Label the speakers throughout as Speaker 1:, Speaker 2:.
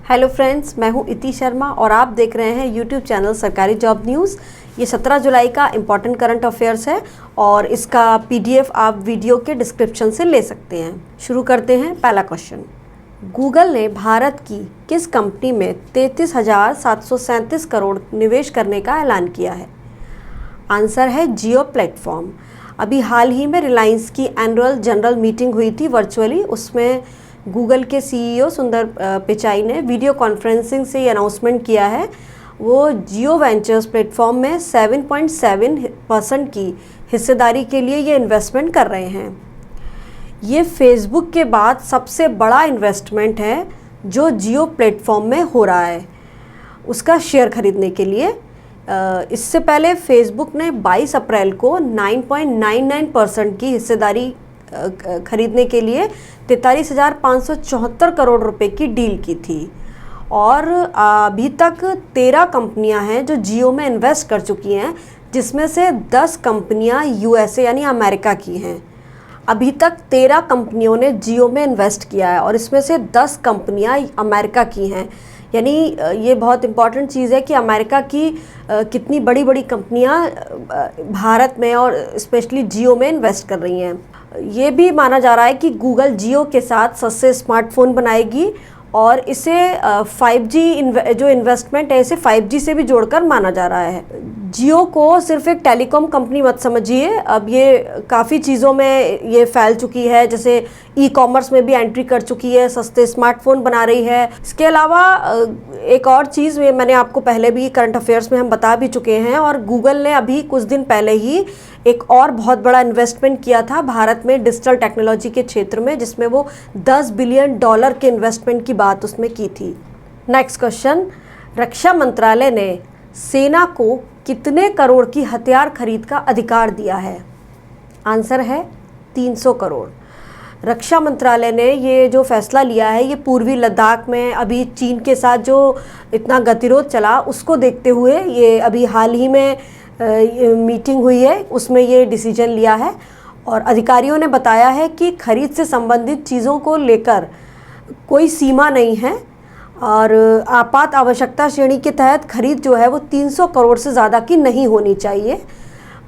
Speaker 1: Hello friends, मैं हूं इति शर्मा और आप देख रहे हैं यूट्यूब चैनल सरकारी जॉब न्यूज़। ये 17 जुलाई का इम्पॉर्टेंट करंट अफेयर्स है और इसका पीडीएफ आप वीडियो के डिस्क्रिप्शन से ले सकते हैं। शुरू करते हैं। पहला क्वेश्चन, गूगल ने भारत की किस कंपनी में 33,737 करोड़ निवेश करने का ऐलान किया है? आंसर है जियो प्लेटफॉर्म। अभी हाल ही में रिलायंस की एनुअल जनरल मीटिंग हुई थी वर्चुअली। उसमें गूगल के सीईओ सुंदर पिचाई ने वीडियो कॉन्फ्रेंसिंग से ये अनाउंसमेंट किया है। वो जियो वेंचर्स प्लेटफॉर्म में 7.7% की हिस्सेदारी के लिए ये इन्वेस्टमेंट कर रहे हैं। ये फेसबुक के बाद सबसे बड़ा इन्वेस्टमेंट है जो जियो प्लेटफॉर्म में हो रहा है उसका शेयर खरीदने के लिए। इससे पहले फेसबुक ने 22 अप्रैल को 9.99% की हिस्सेदारी खरीदने के लिए 43,574 करोड़ रुपए की डील की थी और अभी तक 13 कंपनियां हैं जो जियो में इन्वेस्ट कर चुकी हैं, जिसमें से 10 कंपनियां यूएसए यानी अमेरिका की हैं। अभी तक 13 कंपनियों ने जियो में इन्वेस्ट किया है और इसमें से 10 कंपनियां अमेरिका की हैं। यानी ये बहुत इम्पॉर्टेंट चीज़ है कि अमेरिका की कितनी बड़ी बड़ी कंपनियां भारत में और स्पेशली जियो में इन्वेस्ट कर रही हैं। ये भी माना जा रहा है कि गूगल जियो के साथ सस्ते स्मार्टफोन बनाएगी और इसे 5G जो इन्वेस्टमेंट है इसे 5G से भी जोड़कर माना जा रहा है। जियो को सिर्फ एक टेलीकॉम कंपनी मत समझिए, अब ये काफ़ी चीज़ों में ये फैल चुकी है, जैसे ई-कॉमर्स में भी एंट्री कर चुकी है, सस्ते स्मार्टफोन बना रही है। इसके अलावा एक और चीज़ मैंने आपको पहले भी करंट अफेयर्स में हम बता भी चुके हैं और गूगल ने अभी कुछ दिन पहले ही एक और बहुत बड़ा इन्वेस्टमेंट किया था भारत में डिजिटल टेक्नोलॉजी के क्षेत्र में, जिसमें वो $10 बिलियन के इन्वेस्टमेंट की बात उसमें की थी। नेक्स्ट क्वेश्चन, रक्षा मंत्रालय ने सेना को कितने करोड़ की हथियार खरीद का अधिकार दिया है? आंसर है 300 करोड़। रक्षा मंत्रालय ने ये जो फैसला लिया है ये पूर्वी लद्दाख में अभी चीन के साथ जो इतना गतिरोध चला उसको देखते हुए ये अभी हाल ही में मीटिंग हुई है, उसमें ये डिसीजन लिया है और अधिकारियों ने बताया है कि खरीद से संबंधित चीज़ों को लेकर कोई सीमा नहीं है और आपात आवश्यकता श्रेणी के तहत खरीद जो है वो 300 करोड़ से ज़्यादा की नहीं होनी चाहिए।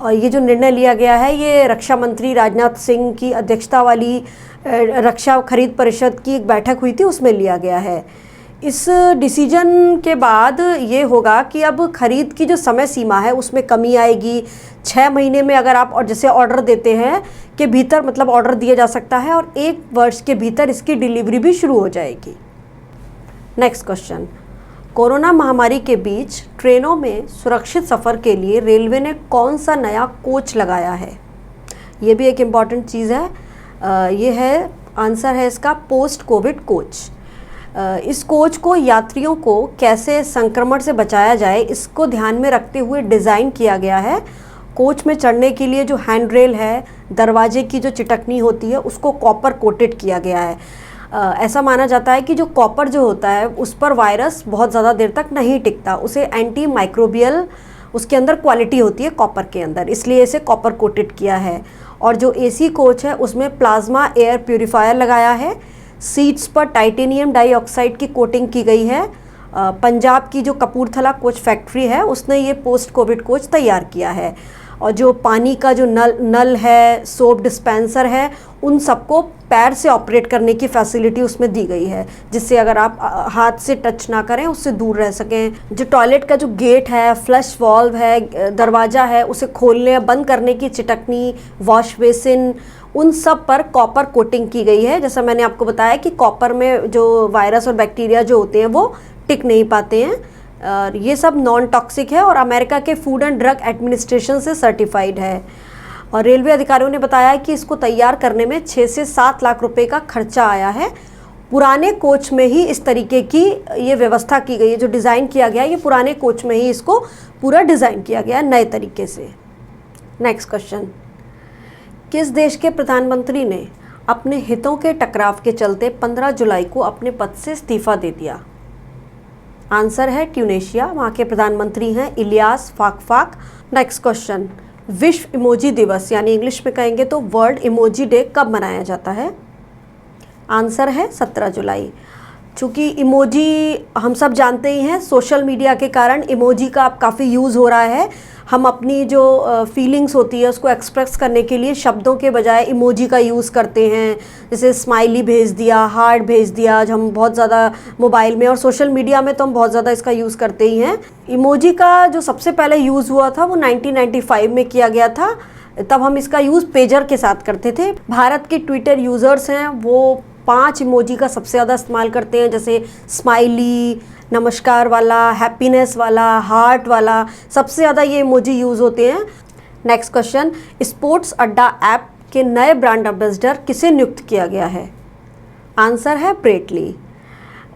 Speaker 1: और ये जो निर्णय लिया गया है ये रक्षा मंत्री राजनाथ सिंह की अध्यक्षता वाली रक्षा खरीद परिषद की एक बैठक हुई थी, उसमें लिया गया है। इस डिसीजन के बाद ये होगा कि अब खरीद की जो समय सीमा है उसमें कमी आएगी। 6 महीने में अगर आप और जैसे ऑर्डर देते हैं के भीतर मतलब ऑर्डर दिया जा सकता है और 1 वर्ष के भीतर इसकी डिलीवरी भी शुरू हो जाएगी। नेक्स्ट क्वेश्चन, कोरोना महामारी के बीच ट्रेनों में सुरक्षित सफ़र के लिए रेलवे ने कौन सा नया कोच लगाया है? ये भी एक इम्पॉर्टेंट चीज़ है। ये है आंसर है इसका पोस्ट कोविड कोच। इस कोच को यात्रियों को कैसे संक्रमण से बचाया जाए इसको ध्यान में रखते हुए डिज़ाइन किया गया है। कोच में चढ़ने के लिए जो हैंड रेल है, दरवाजे की जो चिटकनी होती है उसको कॉपर कोटेड किया गया है। ऐसा माना जाता है कि जो कॉपर जो होता है उस पर वायरस बहुत ज़्यादा देर तक नहीं टिकता, उसे एंटी माइक्रोबियल उसके अंदर क्वालिटी होती है कॉपर के अंदर, इसलिए इसे कॉपर कोटेड किया है। और जो एसी कोच है उसमें प्लाज्मा एयर प्यूरिफायर लगाया है। सीट्स पर टाइटेनियम डाइऑक्साइड की कोटिंग की गई है। पंजाब की जो कपूरथला कोच फैक्ट्री है उसने ये पोस्ट कोविड कोच तैयार किया है और जो पानी का जो नल है, सोप डिस्पेंसर है, उन सबको पैर से ऑपरेट करने की फैसिलिटी उसमें दी गई है, जिससे अगर आप हाथ से टच ना करें उससे दूर रह सकें। जो टॉयलेट का जो गेट है, फ्लश वॉल्व है, दरवाज़ा है, उसे खोलने बंद करने की चिटकनी, वॉश बेसिन, उन सब पर कॉपर कोटिंग की गई है। जैसा मैंने आपको बताया कि कॉपर में जो वायरस और बैक्टीरिया जो होते हैं वो टिक नहीं पाते हैं। ये सब नॉन टॉक्सिक है और अमेरिका के फूड एंड ड्रग एडमिनिस्ट्रेशन से सर्टिफाइड है। और रेलवे अधिकारियों ने बताया कि इसको तैयार करने में 6 से 7 लाख रुपए का खर्चा आया है। पुराने कोच में ही इस तरीके की ये व्यवस्था की गई है, जो डिज़ाइन किया गया है ये पुराने कोच में ही इसको पूरा डिज़ाइन किया गया है नए तरीके से। नेक्स्ट क्वेश्चन, किस देश के प्रधानमंत्री ने अपने हितों के टकराव के चलते 15 जुलाई को अपने पद से इस्तीफा दे दिया? आंसर है ट्यूनेशिया। वहाँ के प्रधानमंत्री हैं इलियास फाकफाक। नेक्स्ट क्वेश्चन, विश्व इमोजी दिवस यानी इंग्लिश में कहेंगे तो वर्ल्ड इमोजी डे कब मनाया जाता है? आंसर है 17 जुलाई। चूँकि इमोजी हम सब जानते ही हैं, सोशल मीडिया के कारण इमोजी का अब काफ़ी यूज़ हो रहा है। हम अपनी जो फीलिंग्स होती है उसको एक्सप्रेस करने के लिए शब्दों के बजाय इमोजी का यूज़ करते हैं। जैसे स्माइली भेज दिया, हार्ट भेज दिया, जो हम बहुत ज़्यादा मोबाइल में और सोशल मीडिया में तो हम बहुत ज़्यादा इसका यूज़ करते ही हैं। इमोजी का जो सबसे पहले यूज़ हुआ था वो 1995 में किया गया था। तब हम इसका यूज़ पेजर के साथ करते थे। भारत के ट्विटर यूज़र्स हैं वो 5 इमोजी का सबसे ज़्यादा इस्तेमाल करते हैं, जैसे स्माइली, नमस्कार वाला, हैप्पीनेस वाला, हार्ट वाला, सबसे ज़्यादा ये इमोजी यूज़ होते हैं। नेक्स्ट क्वेश्चन, स्पोर्ट्स अड्डा ऐप के नए ब्रांड एम्बेसडर किसे नियुक्त किया गया है? आंसर है ब्रेटली।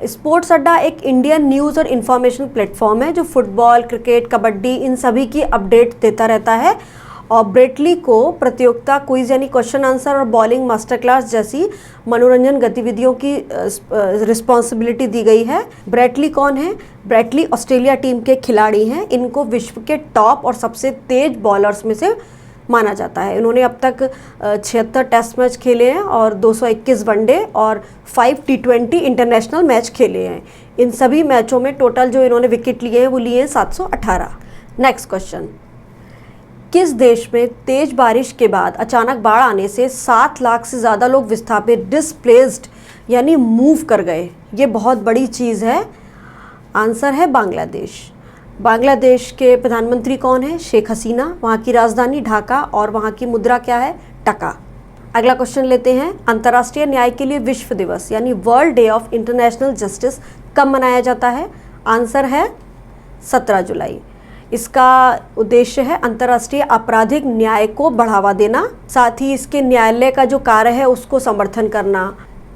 Speaker 1: स्पोर्ट्स अड्डा एक इंडियन न्यूज़ और इन्फॉर्मेशन प्लेटफॉर्म है जो फुटबॉल, क्रिकेट, कबड्डी इन सभी की अपडेट देता रहता है। और ब्रेटली को प्रतियोगिता, क्विज यानी क्वेश्चन आंसर और बॉलिंग मास्टर क्लास जैसी मनोरंजन गतिविधियों की रिस्पॉन्सिबिलिटी दी गई है। ब्रेटली कौन है? ब्रेटली ऑस्ट्रेलिया टीम के खिलाड़ी हैं। इनको विश्व के टॉप और सबसे तेज बॉलर्स में से माना जाता है। इन्होंने अब तक 76 टेस्ट मैच खेले हैं और 221 वनडे और 5 T20 इंटरनेशनल मैच खेले हैं। इन सभी मैचों में टोटल जो इन्होंने विकेट लिए हैं वो लिए हैं 718। नेक्स्ट क्वेश्चन, किस देश में तेज बारिश के बाद अचानक बाढ़ आने से 7 लाख से ज़्यादा लोग विस्थापित, डिस्प्लेस्ड यानी मूव कर गए? ये बहुत बड़ी चीज़ है। आंसर है बांग्लादेश। बांग्लादेश के प्रधानमंत्री कौन है? शेख हसीना। वहाँ की राजधानी ढाका और वहाँ की मुद्रा क्या है? टका। अगला क्वेश्चन लेते हैं, अंतर्राष्ट्रीय न्याय के लिए विश्व दिवस यानी world day of international justice कब मनाया जाता है? आंसर है 17 जुलाई। इसका उद्देश्य है अंतर्राष्ट्रीय आपराधिक न्याय को बढ़ावा देना, साथ ही इसके न्यायालय का जो कार्य है उसको समर्थन करना।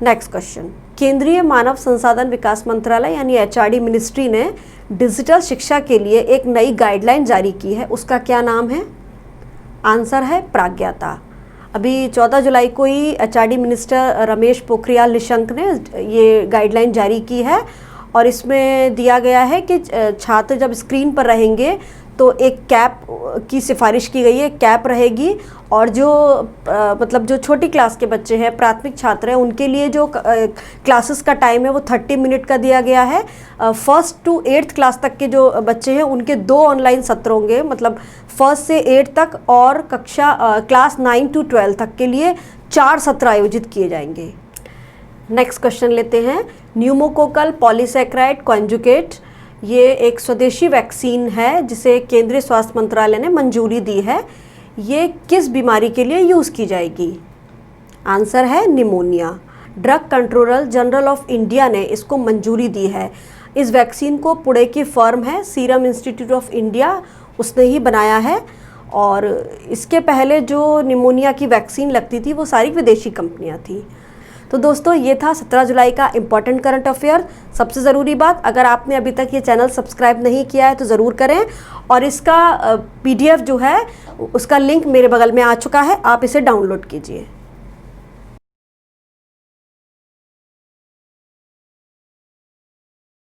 Speaker 1: नेक्स्ट क्वेश्चन, केंद्रीय मानव संसाधन विकास मंत्रालय यानी HRD मिनिस्ट्री ने डिजिटल शिक्षा के लिए एक नई गाइडलाइन जारी की है, उसका क्या नाम है? आंसर है प्राज्ञाता। अभी 14 जुलाई को ही HRD मिनिस्टर रमेश पोखरियाल निशंक ने ये गाइडलाइन जारी की है और इसमें दिया गया है कि छात्र जब स्क्रीन पर रहेंगे तो एक कैप की सिफारिश की गई है, कैप रहेगी। और जो मतलब जो छोटी क्लास के बच्चे हैं, प्राथमिक छात्र हैं, उनके लिए जो क्लासेस का टाइम है वो 30 मिनट का दिया गया है। 1st to 8th क्लास तक के जो बच्चे हैं उनके 2 ऑनलाइन सत्र होंगे, मतलब 1st से 8 तक, और क्लास 9 to 12 तक के लिए 4 सत्र आयोजित किए जाएंगे। नेक्स्ट क्वेश्चन लेते हैं, न्यूमोकोकल पॉलीसैकेराइड कॉन्जुगेट ये एक स्वदेशी वैक्सीन है जिसे केंद्रीय स्वास्थ्य मंत्रालय ने मंजूरी दी है। ये किस बीमारी के लिए यूज़ की जाएगी? आंसर है pneumonia. Drug controller general of India ने इसको मंजूरी दी है। इस वैक्सीन को पुणे की फर्म है सीरम इंस्टीट्यूट ऑफ इंडिया, उसने ही बनाया है। और इसके पहले जो निमोनिया की वैक्सीन लगती थी वो सारी विदेशी कंपनियां थी। तो दोस्तों ये था 17 जुलाई का इम्पॉर्टेंट करंट अफेयर। सबसे ज़रूरी बात, अगर आपने अभी तक ये चैनल सब्सक्राइब नहीं किया है तो ज़रूर करें, और इसका PDF जो है उसका लिंक मेरे बगल में आ चुका है, आप इसे डाउनलोड कीजिए।